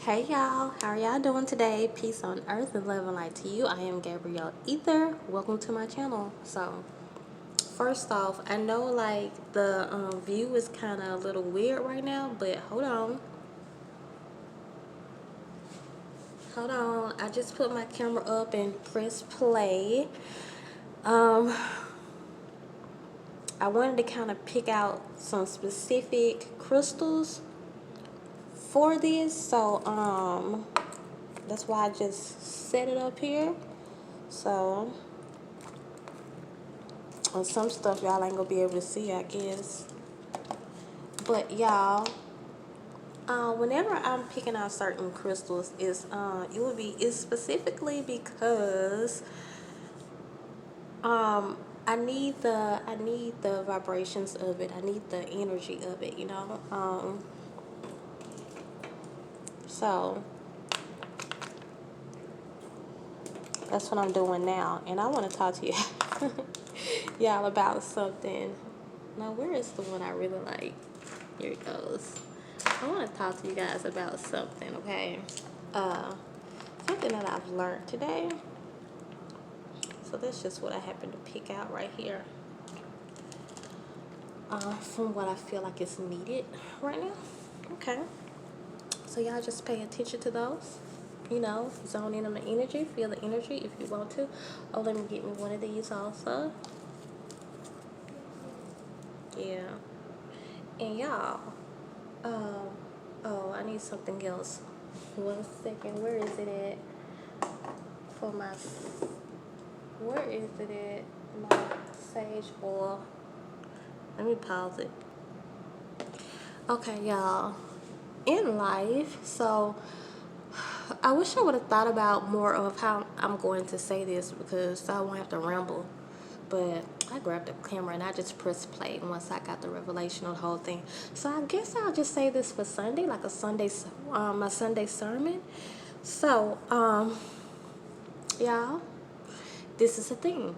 Hey y'all, how are y'all doing today? Peace on earth and love and light to you. I am Gabrielle Ether. Welcome to my channel. So, first off, I know like the view is kind of a little weird right now, but hold on. Hold on. I just put my camera up and press play. I wanted to kind of pick out some specific crystals for this, so that's why I just set it up here. So and some stuff y'all ain't gonna be able to see, I guess. But y'all, whenever I'm picking out certain crystals, it's specifically because I need the vibrations of it. I need the energy of it, you know. So that's what I'm doing now, and I want to talk to you y'all about something. Now, where is the one I really like? Here it goes. I want to talk to you guys about something, okay? Something that I've learned today. So that's just what I happen to pick out right here. From what I feel like is needed right now. Okay. So y'all just pay attention to those. You know, zone in on the energy, feel the energy if you want to. Oh, let me get me one of these also. Yeah. And y'all, oh, I need something else. 1 second, where is it at? Where is it at? My sage oil. Let me pause it. Okay, y'all. In life, so I wish I would have thought about more of how I'm going to say this because I won't have to ramble. But I grabbed the camera and I just pressed play once I got the revelation of the whole thing. So I guess I'll just say this for Sunday, like my Sunday sermon. So, y'all, this is the thing.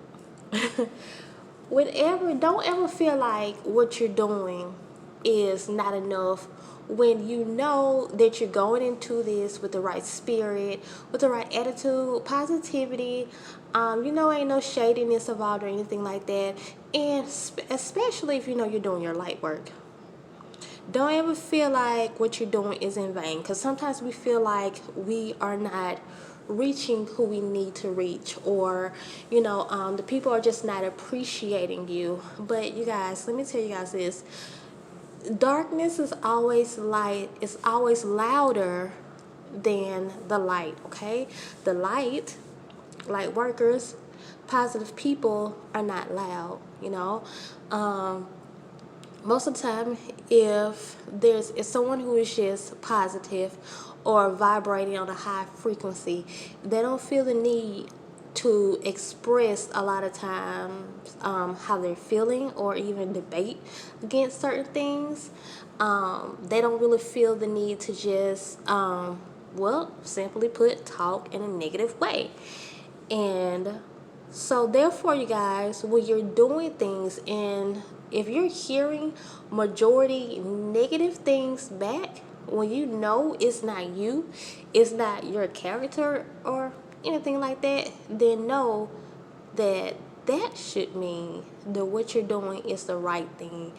Don't ever feel like what you're doing is not enough when you know that you're going into this with the right spirit, with the right attitude, positivity. Ain't no shadiness involved or anything like that. And especially if you know you're doing your light work. Don't ever feel like what you're doing is in vain, because sometimes we feel like we are not reaching who we need to reach, or the people are just not appreciating you. But you guys, let me tell you guys this: darkness is always light, it's always louder than the light. Okay, the light workers, positive people are not loud. Most of the time, if there's someone who is just positive or vibrating on a high frequency, they don't feel the need to express a lot of times how they're feeling or even debate against certain things. They don't really feel the need to just, simply put, talk in a negative way. And so therefore, you guys, when you're doing things and if you're hearing majority negative things back, when you know it's not you, it's not your character or anything like that, then know that should mean that what you're doing is the right thing.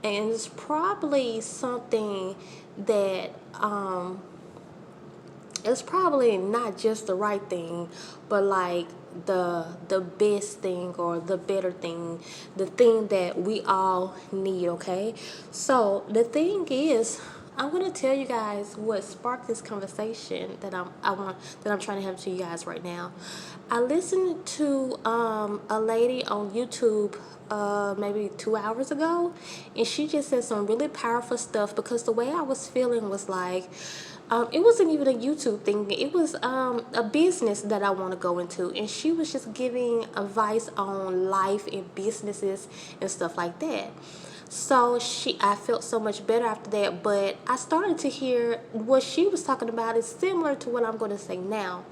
And it's probably something that it's probably not just the right thing, but like the best thing or the better thing, the thing that we all need. Okay, so the thing is, I'm gonna tell you guys what sparked this conversation that I'm trying to have to you guys right now. I listened to a lady on YouTube maybe 2 hours ago, and she just said some really powerful stuff, because the way I was feeling was like, it wasn't even a YouTube thing. It was a business that I want to go into. And she was just giving advice on life and businesses and stuff like that. So I felt so much better after that. But I started to hear what she was talking about is similar to what I'm going to say now.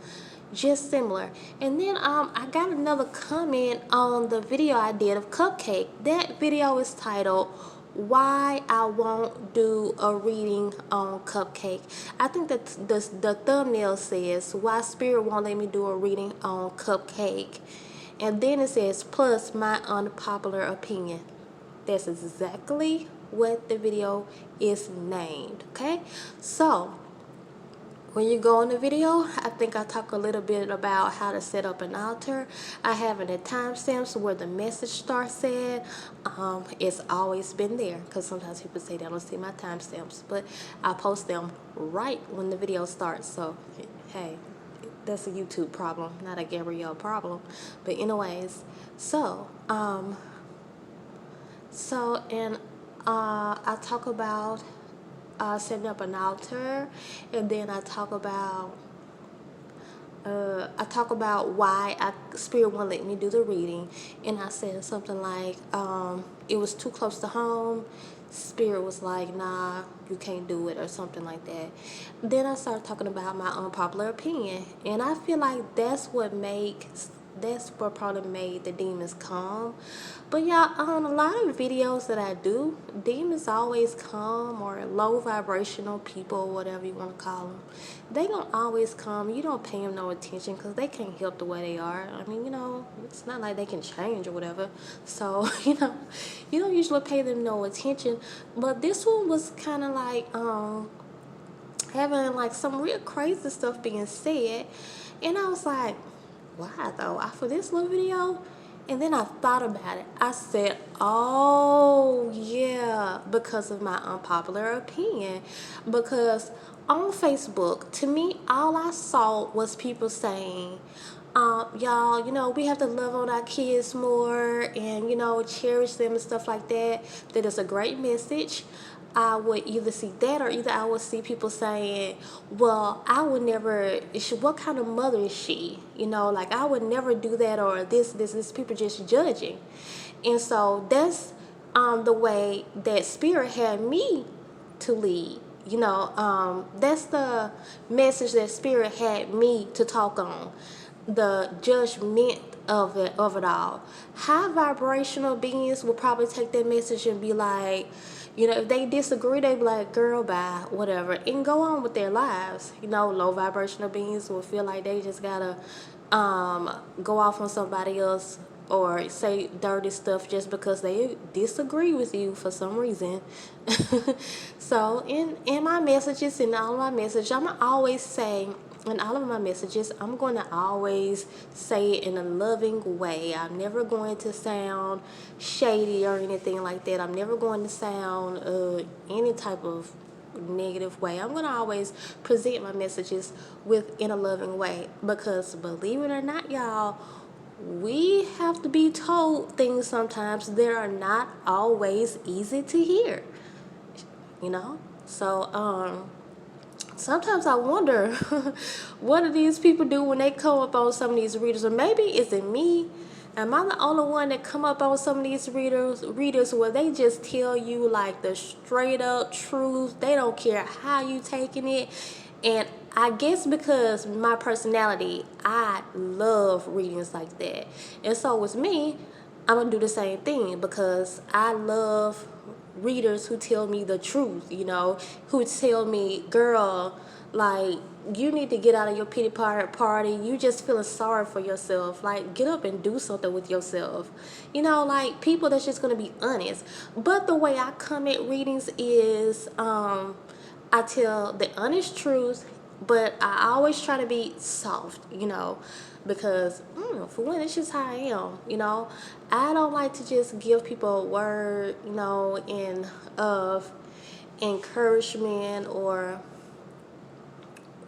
Just similar. And then I got another comment on the video I did of Cupcake. That video is titled why I won't do a reading on Cupcake. I think that the thumbnail says why Spirit won't let me do a reading on Cupcake. And then it says, plus my unpopular opinion. That's exactly what the video is named, okay? So, when you go in the video, I think I talk a little bit about how to set up an altar. I have it at timestamps where the message starts at. It's always been there, because sometimes people say they don't see my timestamps, but I post them right when the video starts. So, hey, that's a YouTube problem, not a Gabrielle problem. But anyways, I talk about setting up an altar, and then I talk about why Spirit won't let me do the reading, and I said something like it was too close to home. Spirit was like, nah, you can't do it, or something like that. Then I started talking about my unpopular opinion, and I feel like that's what probably made the demons come. But yeah, on a lot of videos that I do, demons always come, or low vibrational people, whatever you want to call them. They gonna always come. You don't pay them no attention, because they can't help the way they are. I mean, it's not like they can change or whatever. So, you don't usually pay them no attention. But this one was kind of like having like some real crazy stuff being said, and I was like, why though? For this little video? And then I thought about it. I said, oh yeah, because of my unpopular opinion. Because on Facebook, to me, all I saw was people saying, y'all, we have to love on our kids more, and, cherish them and stuff like that. That is a great message. I would either see that, or either I would see people saying, well, I would never, what kind of mother is she? Like, I would never do that, or this, people just judging. And so that's the way that Spirit had me to lead. That's the message that Spirit had me to talk on. The judgment of it all. High vibrational beings will probably take that message and be like, if they disagree, they be like, girl, bye, whatever, and go on with their lives. Low vibrational beings will feel like they just gotta go off on somebody else, or say dirty stuff just because they disagree with you for some reason. So in my messages, in all my messages, I'm always saying, in all of my messages, I'm going to always say it in a loving way. I'm never going to sound shady or anything like that. I'm never going to sound any type of negative way. I'm going to always present my messages in a loving way, because believe it or not, y'all, we have to be told things sometimes that are not always easy to hear. So sometimes I wonder, what do these people do when they come up on some of these readers? Or maybe is it me? Am I the only one that come up on some of these readers where they just tell you like the straight up truth? They don't care how you taking it. And I guess because my personality, I love readings like that. And so with me, I'm going to do the same thing, because I love readers who tell me the truth, who tell me, girl, like, you need to get out of your pity party. You just feeling sorry for yourself. Like, get up and do something with yourself. Like, people that's just going to be honest. But the way I come at readings is I tell the honest truth, but I always try to be soft, because for one, it's just how I am. I don't like to just give people a word, of encouragement, or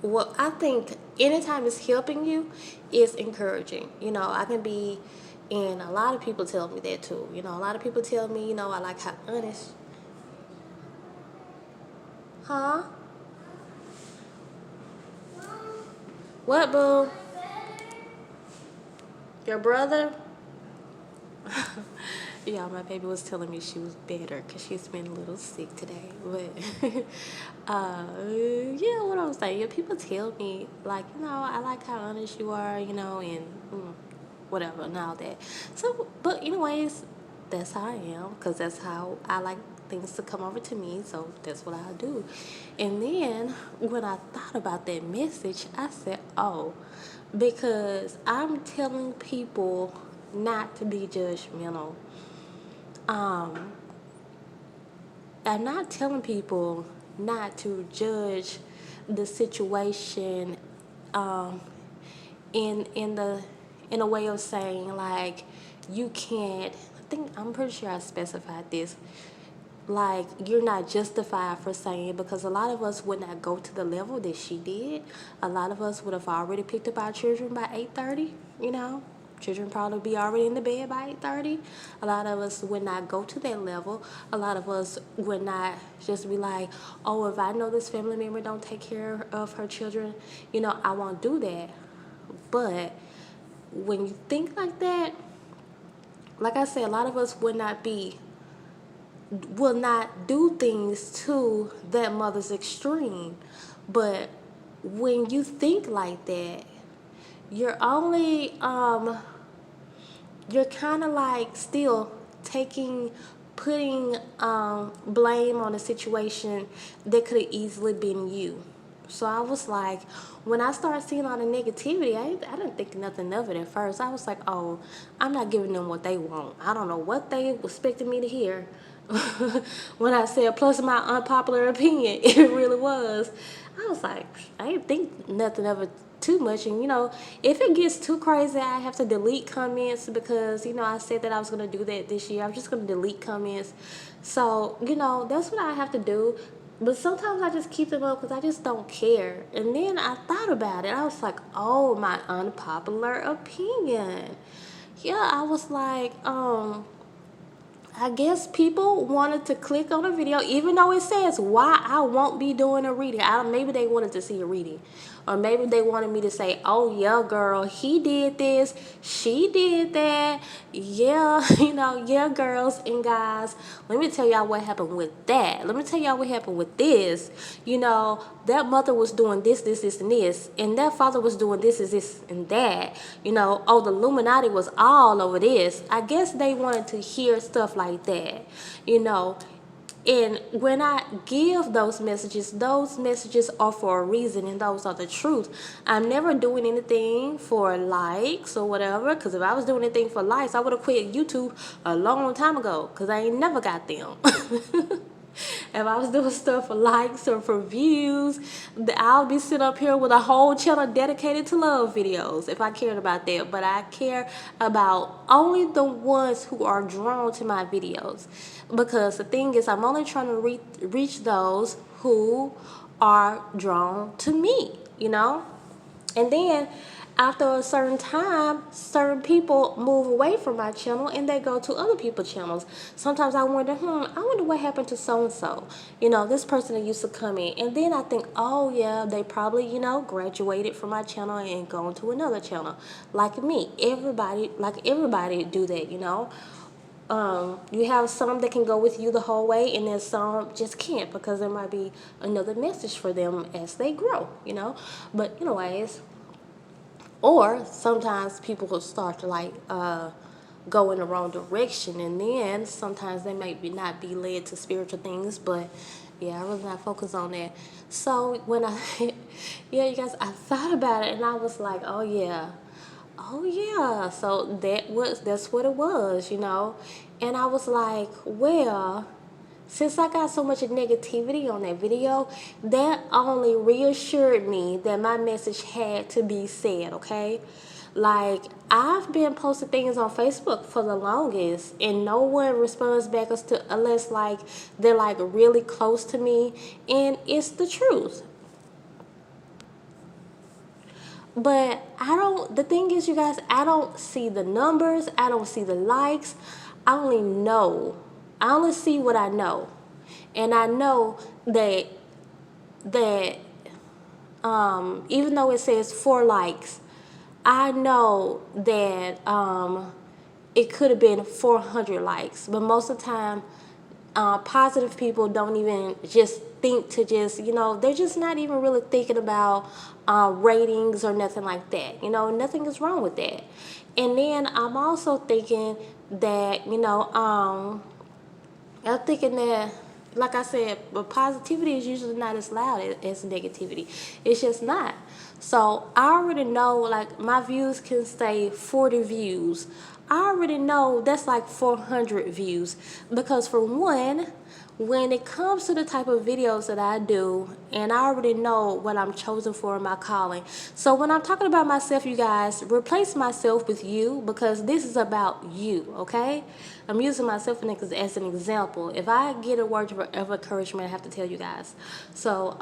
what I think anytime it's helping you, it's encouraging. I can be, and a lot of people tell me that too. A lot of people tell me, I like how honest. Huh? What, boo? Your brother? Yeah, my baby was telling me she was better because she's been a little sick today. But, yeah, what I'm saying, people tell me, like, I like how honest you are, and whatever, and all that. So, but anyways, that's how I am, because that's how I like things to come over to me, so that's what I do. And then when I thought about that message, I said, oh, because I'm telling people not to be judgmental. I'm not telling people not to judge the situation in a way of saying like you can't. I'm pretty sure I specified this. Like, you're not justified for saying, because a lot of us would not go to the level that she did. A lot of us would have already picked up our children by 8:30, you know. Children probably be already in the bed by 8:30. A lot of us would not go to that level. A lot of us would not just be like, oh, if I know this family member don't take care of her children, you know, I won't do that. But when you think like that, like I said, a lot of us will not do things to that mother's extreme. But when you think like that, you're only you're kind of like still putting blame on a situation that could have easily been you. So I was like, when I started seeing all the negativity, I didn't think nothing of it at first. I was like, oh, I'm not giving them what they want. I don't know what they expected me to hear. When I said, plus my unpopular opinion, it really was. I was like, I didn't think nothing of it too much. And, you know, if it gets too crazy, I have to delete comments because, you know, I said that I was going to do that this year. I'm just going to delete comments. So, you know, that's what I have to do. But sometimes I just keep them up because I just don't care. And then I thought about it. I was like, oh, my unpopular opinion. Yeah, I was like, I guess people wanted to click on a video, even though it says why I won't be doing a reading. Maybe they wanted to see a reading. Or maybe they wanted me to say, oh, yeah, girl, he did this, she did that. Yeah, you know, yeah, girls and guys. Let me tell y'all what happened with that. Let me tell y'all what happened with this. You know, that mother was doing this, and this. And that father was doing this, and that. You know, oh, the Illuminati was all over this. I guess they wanted to hear stuff like that, you know. And when I give those messages are for a reason, and those are the truth. I'm never doing anything for likes or whatever, because if I was doing anything for likes, I would have quit YouTube a long time ago, because I ain't never got them. If I was doing stuff for likes or for views, I'll be sitting up here with a whole channel dedicated to love videos if I cared about that. But I care about only the ones who are drawn to my videos. Because the thing is, I'm only trying to reach those who are drawn to me, you know? And then after a certain time, certain people move away from my channel and they go to other people's channels. Sometimes I wonder, I wonder what happened to so-and-so. You know, this person that used to come in. And then I think, oh yeah, they probably, you know, graduated from my channel and gone to another channel. Like me. Everybody do that, you know. You have some that can go with you the whole way, and then some just can't, because there might be another message for them as they grow, you know. But anyways, or sometimes people will start to like go in the wrong direction, and then sometimes they might not be led to spiritual things. But yeah, I really not focus on that. So when yeah, you guys, I thought about it and I was like, oh yeah, so that's what it was, you know. And I was like, well, since I got so much negativity on that video, that only reassured me that my message had to be said, okay? Like, I've been posting things on Facebook for the longest, and no one responds back unless like they're like really close to me, and it's the truth. But the thing is, you guys, I don't see the numbers, I don't see the likes, I only see what I know. And I know that even though it says 4 likes, I know that it could have been 400 likes. But most of the time, positive people don't even just think to just, you know, they're just not even really thinking about ratings or nothing like that. You know, nothing is wrong with that. And then I'm also thinking that, you know, I'm thinking that like I said, but positivity is usually not as loud as negativity. It's just not. So I already know, like, my views can say 40 views. I already know that's like 400 views. Because for one, when it comes to the type of videos that I do, and I already know what I'm chosen for in my calling. So when I'm talking about myself, you guys, replace myself with you, because this is about you, okay? I'm using myself as an example. If I get a word of encouragement, I have to tell you guys. So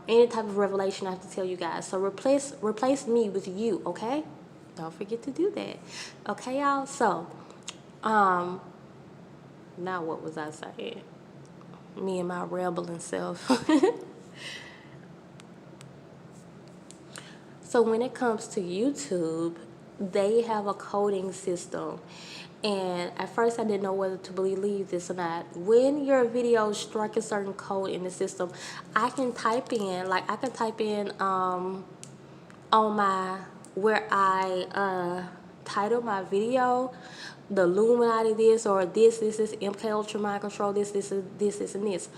any type of revelation, I have to tell you guys. So replace me with you, okay? Don't forget to do that. Okay, y'all? So now what was I saying? Me and my rambling self. So when it comes to YouTube, they have a coding system. And at first I didn't know whether to believe this or not. When your videos strike a certain code in the system, I can type in on my, where I title my video, the Illuminati this, or this MK Ultra Mind Control, this, and this.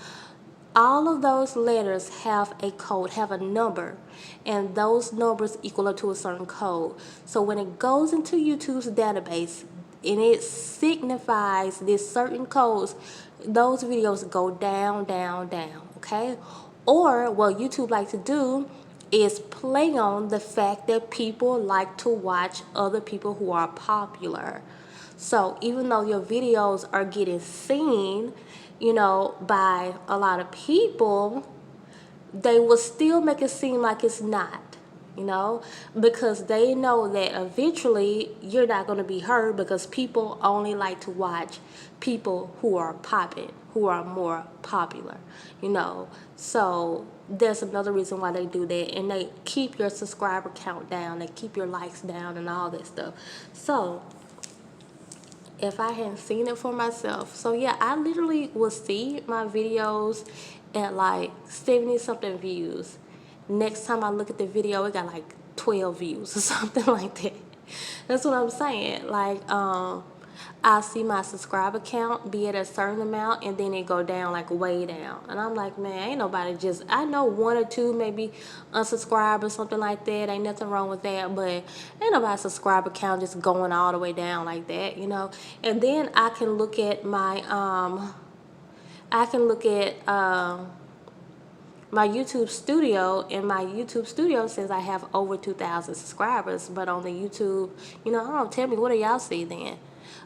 All of those letters have a code, have a number, and those numbers equal up to a certain code. So when it goes into YouTube's database and it signifies this certain codes, those videos go down, down, down, okay? Or what YouTube likes to do is play on the fact that people like to watch other people who are popular. So even though your videos are getting seen, by a lot of people, they will still make it seem like it's not, because they know that eventually you're not going to be heard, because people only like to watch people who are popping, who are more popular, So there's another reason why they do that, and they keep your subscriber count down, they keep your likes down and all that stuff. So if I hadn't seen it for myself. So yeah, I literally will see my videos at like 70 something views. Next time I look at the video, it got like 12 views or something like that. That's what I'm saying. Like, I'll see my subscriber count be at a certain amount, and then it go down, like way down. And I'm like, man, ain't nobody I know one or two maybe unsubscribe or something like that. Ain't nothing wrong with that, but ain't nobody subscriber count just going all the way down like that, And then I can look at my, my YouTube studio, and my YouTube studio says I have over 2,000 subscribers, but on the YouTube, I don't know, tell me, what do y'all see then?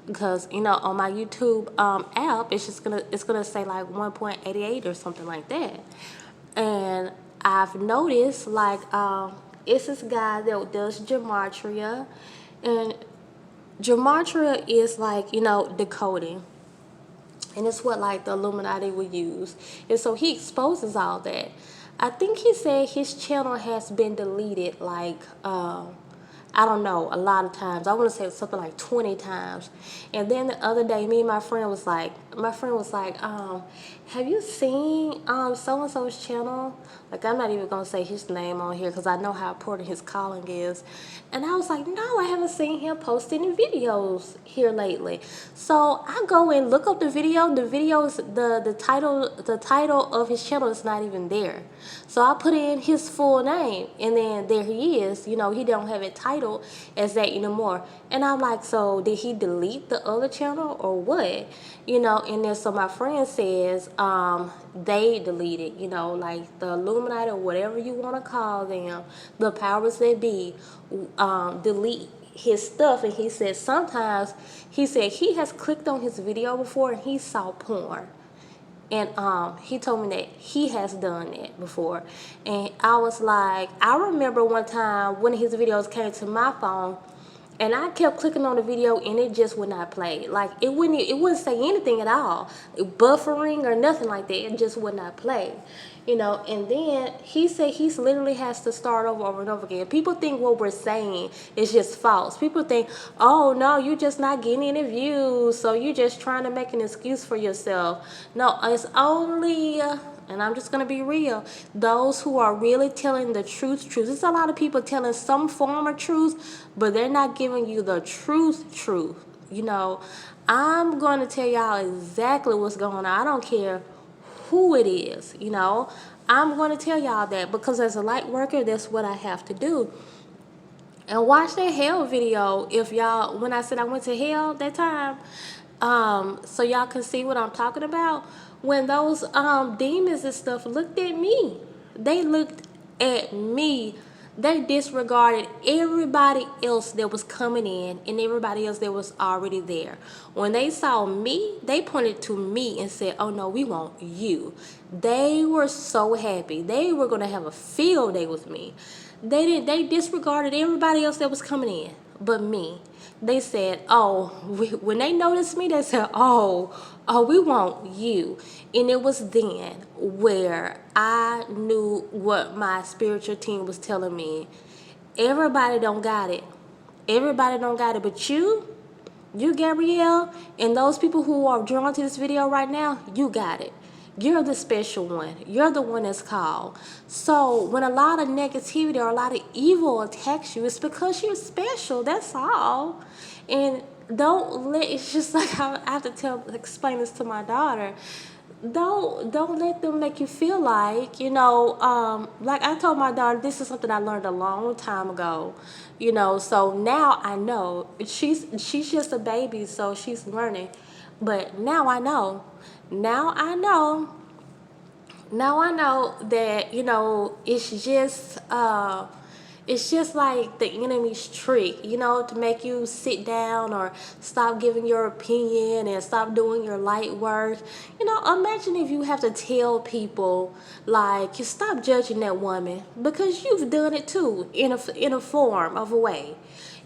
Because on my YouTube app, it's gonna say like 1.88 or something like that. And I've noticed, like, it's this guy that does gematria, and gematria is like, decoding. And it's what like the Illuminati would use. And so he exposes all that. I think he said his channel has been deleted like, I don't know, a lot of times. I want to say something like 20 times. And then the other day, me and my friend was like, have you seen so-and-so's channel? Like, I'm not even going to say his name on here because I know how important his calling is. And I was like, no, I haven't seen him post any videos here lately. So I go and look up the video. The video is, the title of his channel is not even there. So I put in his full name, and then there he is. He don't have it titled as that anymore. And I'm like, so did he delete the other channel or what? And then so my friend says they deleted, like the Illuminati or whatever you want to call them, the powers that be, delete his stuff. And he said sometimes, he said he has clicked on his video before and he saw porn. And he told me that he has done that before. And I was like, I remember one time when his videos came to my phone, and I kept clicking on the video and it just would not play. Like, it wouldn't say anything at all. Buffering or nothing like that. It just would not play. And then he said he literally has to start over and over again. People think what we're saying is just false. People think, oh no, you're just not getting any views, so you're just trying to make an excuse for yourself. No, it's only, and I'm just going to be real, those who are really telling the truth. There's a lot of people telling some form of truth, but they're not giving you the truth. I'm going to tell y'all exactly what's going on. I don't care who it is, you know. I'm going to tell y'all that because as a light worker, that's what I have to do. And watch that hell video if y'all, when I said I went to hell that time, so y'all can see what I'm talking about. When those demons and stuff looked at me, they looked at me. They disregarded everybody else that was coming in and everybody else that was already there. When they saw me, they pointed to me and said, oh no, we want you. They were so happy. They were going to have a field day with me. They disregarded everybody else that was coming in but me. They said, oh, when they noticed me, they said, oh, we want you. And it was then where I knew what my spiritual team was telling me. Everybody don't got it. Everybody don't got it, but you, Gabrielle, and those people who are drawn to this video right now, you got it. You're the special one. You're the one that's called. So when a lot of negativity or a lot of evil attacks you, it's because you're special. That's all. And don't let, it's just like I have to explain this to my daughter. Don't let them make you feel like, you know, like I told my daughter, this is something I learned a long time ago, you know, so now I know. She's just a baby, so she's learning. But now I know. Now I know that, you know, it's just like the enemy's trick, you know, to make you sit down or stop giving your opinion and stop doing your light work. You know, imagine if you have to tell people, like, you stop judging that woman because you've done it too in a form of a way.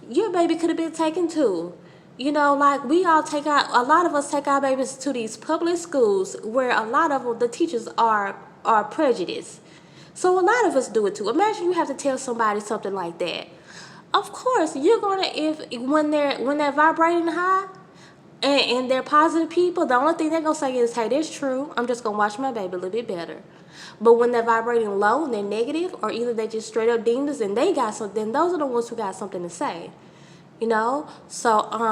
Your baby could have been taken too. You know, like a lot of us take our babies to these public schools where a lot of them, the teachers are prejudiced. So a lot of us do it too. Imagine you have to tell somebody something like that. Of course, you're gonna, when they're vibrating high and they're positive people, the only thing they're gonna say is, hey, that's true. I'm just gonna watch my baby a little bit better. But when they're vibrating low and they're negative, or either they just straight up demons and they got something, then those are the ones who got something to say. You know, so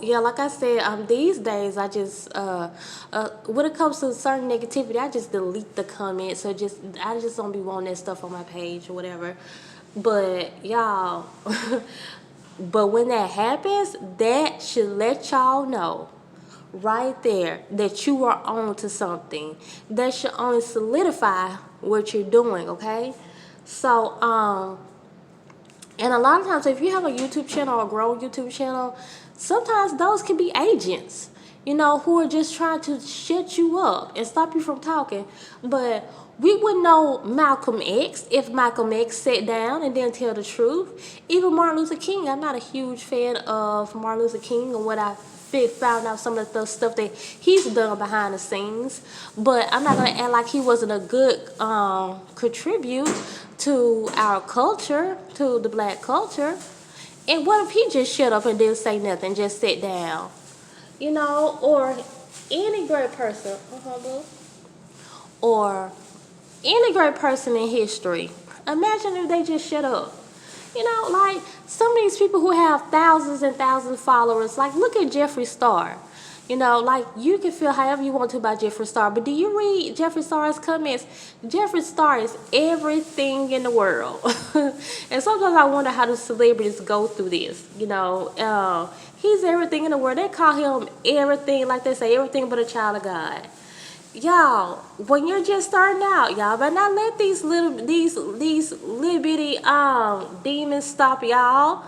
yeah, like I said, these days I just when it comes to certain negativity, I just delete the comments. So I just don't be wanting that stuff on my page or whatever. But y'all, but when that happens, that should let y'all know right there that you are on to something. That should only solidify what you're doing. Okay, so and a lot of times, if you have a YouTube channel or a growing YouTube channel, sometimes those can be agents, you know, who are just trying to shut you up and stop you from talking. But we wouldn't know Malcolm X if Malcolm X sat down and didn't tell the truth. Even Martin Luther King, I'm not a huge fan of Martin Luther King and what I found out some of the stuff that he's done behind the scenes. But I'm not going to act like he wasn't a good contribute to our culture, to the black culture. And what if he just shut up and didn't say nothing, just sit down? You know, or any great person, or any great person in history. Imagine if they just shut up. You know, like some of these people who have thousands and thousands of followers, like look at Jeffree Star. You know, like you can feel however you want to about Jeffree Star, but do you read Jeffree Star's comments? Jeffree Star is everything in the world. And sometimes I wonder how the celebrities go through this. You know, he's everything in the world. They call him everything, like they say, everything but a child of God. Y'all, when you're just starting out, y'all better not let these little bitty demons stop y'all.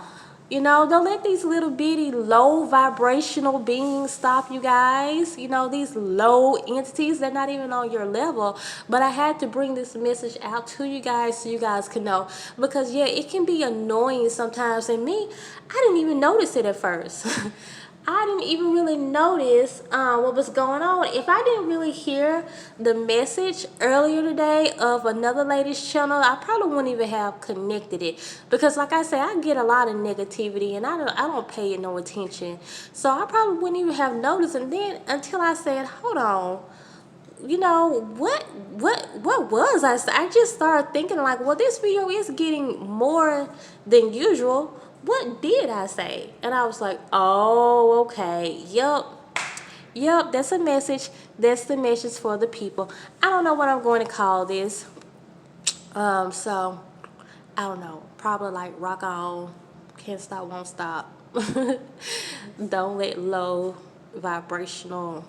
You know, don't let these little bitty low vibrational beings stop you guys. You know, these low entities, they're not even on your level. But I had to bring this message out to you guys so you guys can know. Because, yeah, it can be annoying sometimes. And me, I didn't even notice it at first. I didn't even really notice what was going on. If I didn't really hear the message earlier today of another lady's channel, I probably wouldn't even have connected it. Because like I said, I get a lot of negativity and I don't pay it no attention. So I probably wouldn't even have noticed. And then until I said, hold on, you know, what was I just started thinking like, well, this video is getting more than usual. What did I say? And I was like, oh, okay, yup. Yep, that's a message. That's the message for the people. I don't know what I'm going to call this. So I don't know. Probably like rock on, can't stop, won't stop. Don't let low vibrational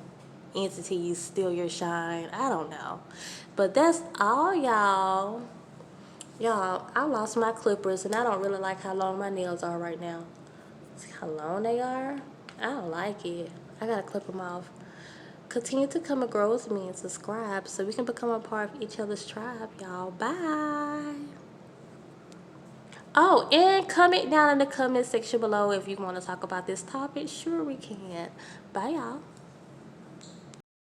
entities steal your shine. I don't know. But that's all, y'all. Y'all, I lost my clippers and I don't really like how long my nails are right now. See how long they are? I don't like it. I gotta clip them off. Continue to come and grow with me and subscribe so we can become a part of each other's tribe, y'all. Bye. Oh, and comment down in the comment section below if you want to talk about this topic. Sure, we can. Bye, y'all.